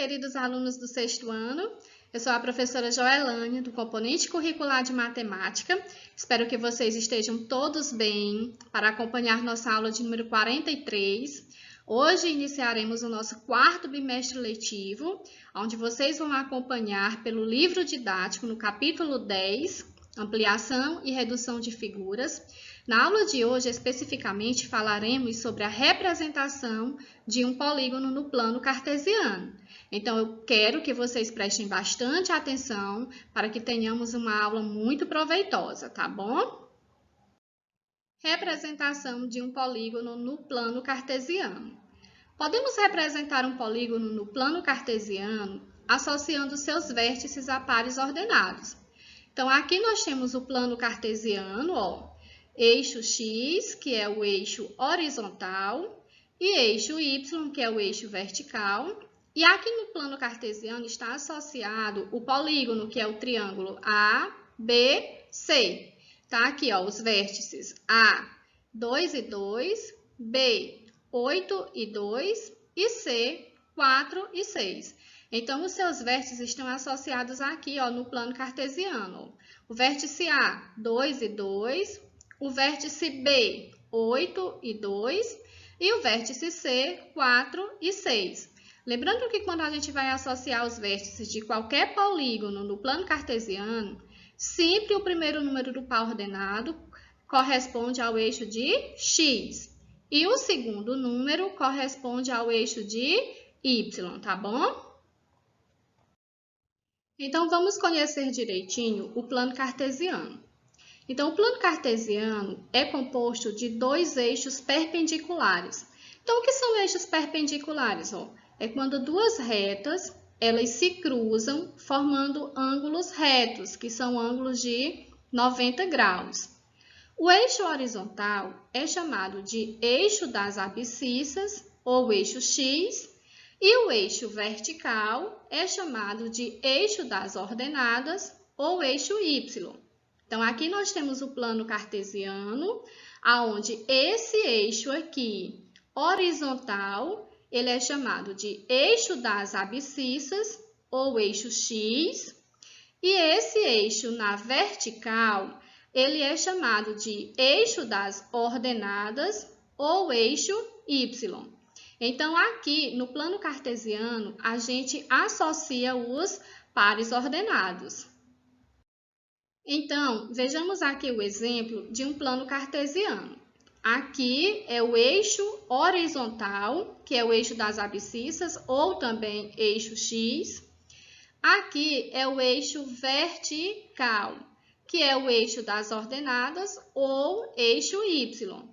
queridos alunos do sexto ano. Eu sou a professora Joelane, do componente curricular de matemática. Espero que vocês estejam todos bem para acompanhar nossa aula de número 43. Hoje iniciaremos o nosso quarto bimestre letivo, onde vocês vão acompanhar pelo livro didático no capítulo 10, ampliação e redução de figuras. Na aula de hoje, especificamente, falaremos sobre a representação de um polígono no plano cartesiano. Então, eu quero que vocês prestem bastante atenção para que tenhamos uma aula muito proveitosa, tá bom? Representação de um polígono no plano cartesiano. Podemos representar um polígono no plano cartesiano associando seus vértices a pares ordenados. Então, aqui nós temos o plano cartesiano, eixo X, que é o eixo horizontal, e eixo Y, que é o eixo vertical. E aqui no plano cartesiano está associado o polígono, que é o triângulo ABC. Tá aqui, os vértices A, 2 e 2, B, 8 e 2 e C, 4 e 6. Então, os seus vértices estão associados aqui, no plano cartesiano. O vértice A, 2 e 2, o vértice B, 8 e 2 e o vértice C, 4 e 6. Lembrando que quando a gente vai associar os vértices de qualquer polígono no plano cartesiano, sempre o primeiro número do par ordenado corresponde ao eixo de X e o segundo número corresponde ao eixo de Y, tá bom? Então, vamos conhecer direitinho o plano cartesiano. Então, o plano cartesiano é composto de dois eixos perpendiculares. Então, o que são eixos perpendiculares? É quando duas retas elas se cruzam formando ângulos retos, que são ângulos de 90 graus. O eixo horizontal é chamado de eixo das abscissas, ou eixo X, e o eixo vertical é chamado de eixo das ordenadas, ou eixo Y. Então, aqui nós temos o plano cartesiano, onde esse eixo aqui, horizontal, ele é chamado de eixo das abscissas, ou eixo X, e esse eixo na vertical, ele é chamado de eixo das ordenadas, ou eixo Y. Então, aqui no plano cartesiano, a gente associa os pares ordenados. Então, vejamos aqui o exemplo de um plano cartesiano. Aqui é o eixo horizontal, que é o eixo das abscissas, ou também eixo X. Aqui é o eixo vertical, que é o eixo das ordenadas, ou eixo Y.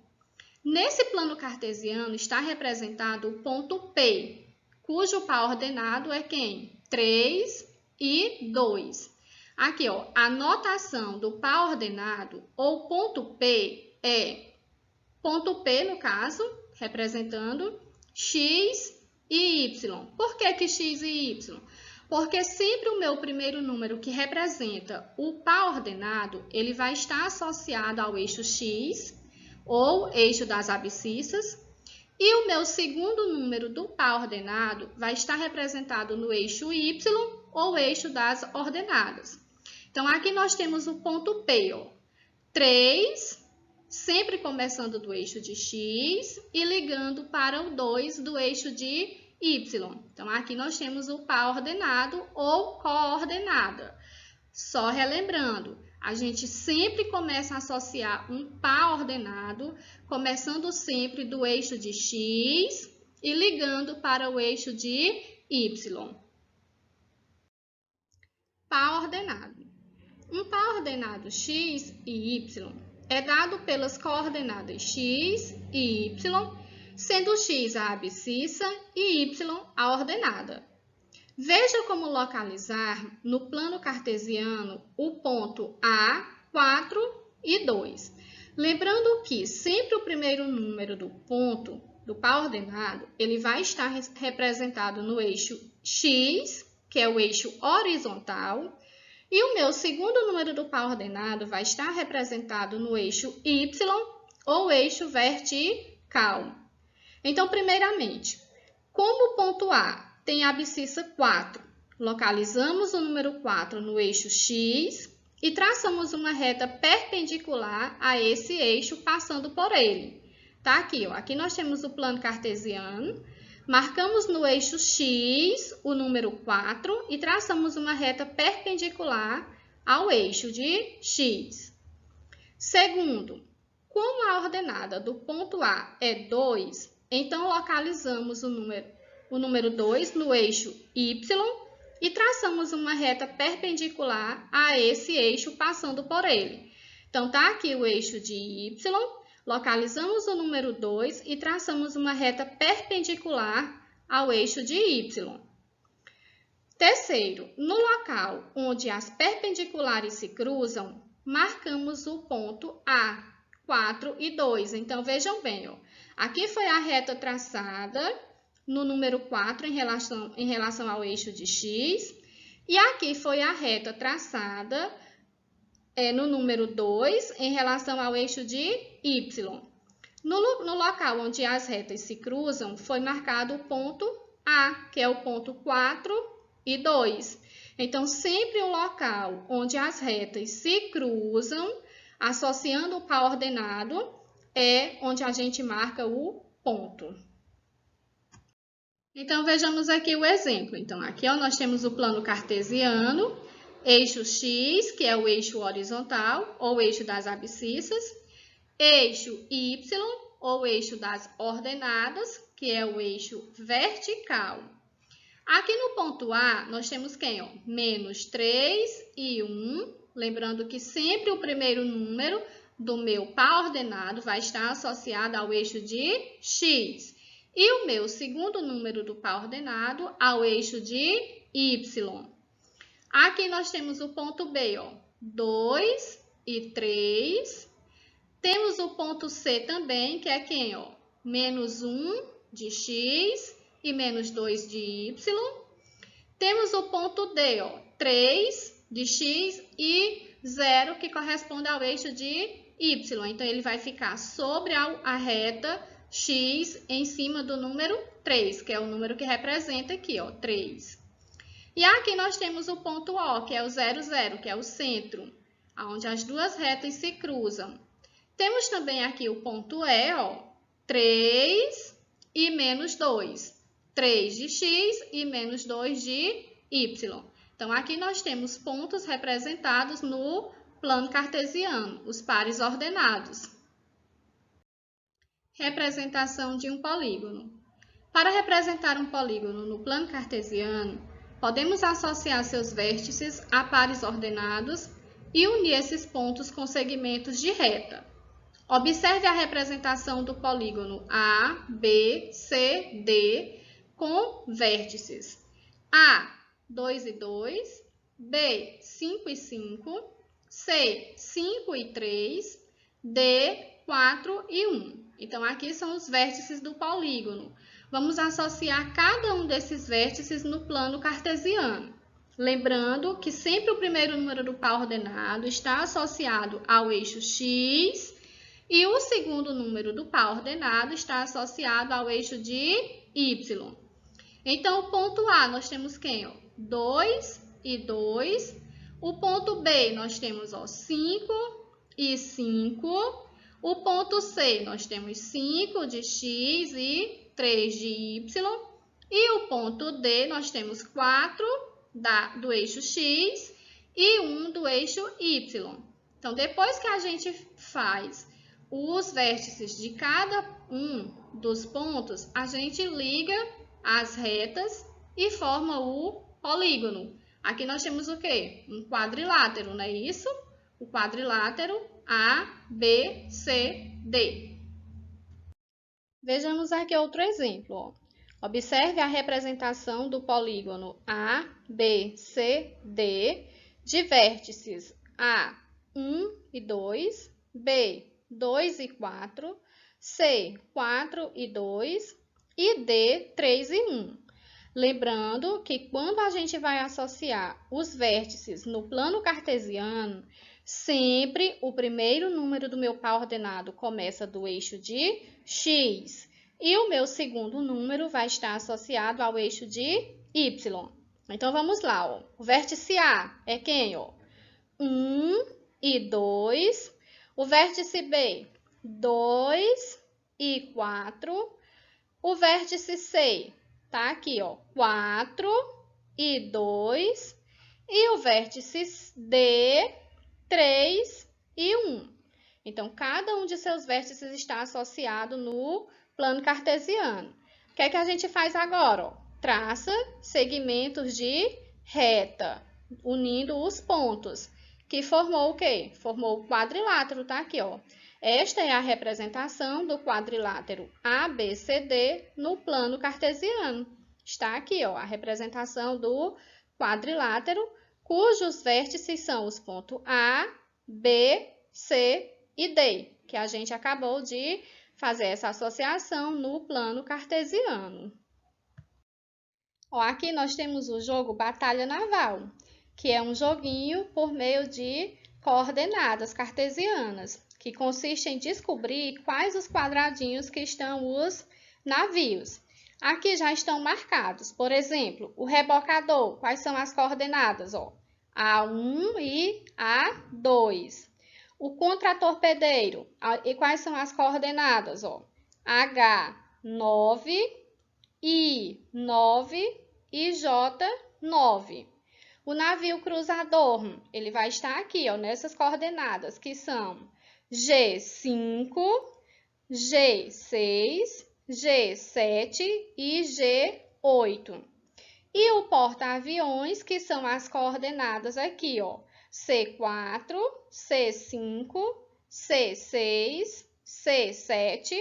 Nesse plano cartesiano está representado o ponto P, cujo par ordenado é quem? 3 e 2. Aqui, a notação do par ordenado, ou ponto P, é ponto P, no caso, representando X e Y. Por que X e Y? Porque sempre o meu primeiro número que representa o par ordenado, ele vai estar associado ao eixo X, ou eixo das abscissas, e o meu segundo número do par ordenado vai estar representado no eixo Y, ou eixo das ordenadas. Então, aqui nós temos o ponto P, 3, sempre começando do eixo de X e ligando para o 2 do eixo de Y. Então, aqui nós temos o par ordenado ou coordenada. Só relembrando, a gente sempre começa a associar um par ordenado, começando sempre do eixo de X e ligando para o eixo de Y. Par ordenado. Um par ordenado X e Y é dado pelas coordenadas X e Y, sendo X a abscissa e Y a ordenada. Veja como localizar no plano cartesiano o ponto A, 4 e 2. Lembrando que sempre o primeiro número do ponto do par ordenado, ele vai estar representado no eixo X, que é o eixo horizontal, e o meu segundo número do par ordenado vai estar representado no eixo Y, ou eixo vertical. Então, primeiramente, como o ponto A tem a abscissa 4. Localizamos o número 4 no eixo X e traçamos uma reta perpendicular a esse eixo, passando por ele. Tá aqui, ó. Aqui nós temos o plano cartesiano. Marcamos no eixo X o número 4 e traçamos uma reta perpendicular ao eixo de X. Segundo, como a ordenada do ponto A é 2, então localizamos o número 2 no eixo Y e traçamos uma reta perpendicular a esse eixo, passando por ele. Então, tá aqui o eixo de Y, localizamos o número 2 e traçamos uma reta perpendicular ao eixo de Y. Terceiro, no local onde as perpendiculares se cruzam, marcamos o ponto A, 4 e 2. Então, vejam bem, ó, aqui foi a reta traçada no número 4 em relação ao eixo de X, e aqui foi a reta traçada no número 2 em relação ao eixo de Y. No local onde as retas se cruzam, foi marcado o ponto A, que é o ponto 4 e 2. Então, sempre o local onde as retas se cruzam, associando o par ordenado, é onde a gente marca o ponto. Então, vejamos aqui o exemplo. Então, aqui ó, nós temos o plano cartesiano, eixo X, que é o eixo horizontal, ou eixo das abscissas, eixo Y, ou eixo das ordenadas, que é o eixo vertical. Aqui no ponto A, nós temos quem? Ó? Menos 3 e 1. Lembrando que sempre o primeiro número do meu par ordenado vai estar associado ao eixo de X. E o meu segundo número do par ordenado ao eixo de Y. Aqui nós temos o ponto B, ó, 2 e 3. Temos o ponto C também, que é quem? Ó? Menos 1 de X e menos 2 de Y. Temos o ponto D, ó, 3 de X e 0, que corresponde ao eixo de Y. Então, ele vai ficar sobre a reta X em cima do número 3, que é o número que representa aqui, ó, 3. E aqui nós temos o ponto O, que é o 0, 0, que é o centro, onde as duas retas se cruzam. Temos também aqui o ponto E, ó, 3 e menos 2. 3 de X e menos 2 de Y. Então, aqui nós temos pontos representados no plano cartesiano, os pares ordenados. Representação de um polígono. Para representar um polígono no plano cartesiano, podemos associar seus vértices a pares ordenados e unir esses pontos com segmentos de reta. Observe a representação do polígono A, B, C, D com vértices A, 2 e 2, B, 5 e 5, C, 5 e 3, D, 4 e 1. Então, aqui são os vértices do polígono. Vamos associar cada um desses vértices no plano cartesiano. Lembrando que sempre o primeiro número do par ordenado está associado ao eixo X e o segundo número do par ordenado está associado ao eixo de Y. Então, o ponto A, nós temos quem? 2 e 2. O ponto B, nós temos 5 e 5. O ponto C, nós temos 5 de X e 3 de Y. E o ponto D, nós temos 4 do eixo X e 1 do eixo Y. Então, depois que a gente faz os vértices de cada um dos pontos, a gente liga as retas e forma o polígono. Aqui nós temos o quê? Um quadrilátero, não é isso? O quadrilátero A, B, C, D. Vejamos aqui outro exemplo. Ó. Observe a representação do polígono A, B, C, D de vértices A, 1 e 2, B, 2 e 4, C, 4 e 2 e D, 3 e 1. Lembrando que quando a gente vai associar os vértices no plano cartesiano, sempre o primeiro número do meu par ordenado começa do eixo de X e o meu segundo número vai estar associado ao eixo de Y. Então, vamos lá, ó. O vértice A é quem, ó? 1 e 2. O vértice B, 2 e 4. O vértice C tá aqui, ó, 4 e 2. E o vértice D, 3 e 1. Então, cada um de seus vértices está associado no plano cartesiano. O que é que a gente faz agora? Ó? Traça segmentos de reta, unindo os pontos, que formou o quê? Formou o quadrilátero, tá aqui, ó. Esta é a representação do quadrilátero ABCD no plano cartesiano. Está aqui, ó, a representação do quadrilátero, cujos vértices são os pontos A, B, C e D, que a gente acabou de fazer essa associação no plano cartesiano. Ó, aqui nós temos o jogo Batalha Naval, que é um joguinho por meio de coordenadas cartesianas, que consiste em descobrir quais os quadradinhos que estão os navios. Aqui já estão marcados, por exemplo, o rebocador, quais são as coordenadas? Ó, A1 e A2. O contratorpedeiro, e quais são as coordenadas? Ó, H9, I9 e J9. O navio cruzador, ele vai estar aqui, ó, nessas coordenadas, que são G5, G6, G7 e G8. E o porta-aviões, que são as coordenadas aqui, ó, C4, C5, C6, C7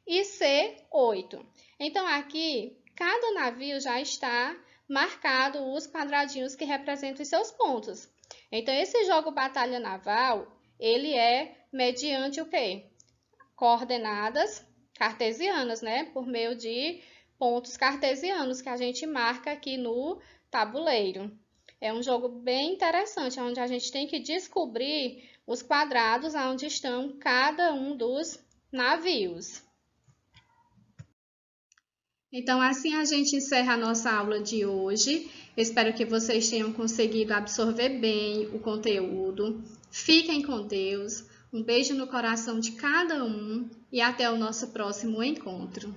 e C8. Então, aqui, cada navio já está marcado os quadradinhos que representam os seus pontos. Então, esse jogo Batalha Naval, ele é mediante o quê? Coordenadas cartesianas, né? Por meio de pontos cartesianos que a gente marca aqui no tabuleiro. É um jogo bem interessante, onde a gente tem que descobrir os quadrados onde estão cada um dos navios. Então, assim a gente encerra a nossa aula de hoje. Espero que vocês tenham conseguido absorver bem o conteúdo. Fiquem com Deus. Um beijo no coração de cada um e até o nosso próximo encontro.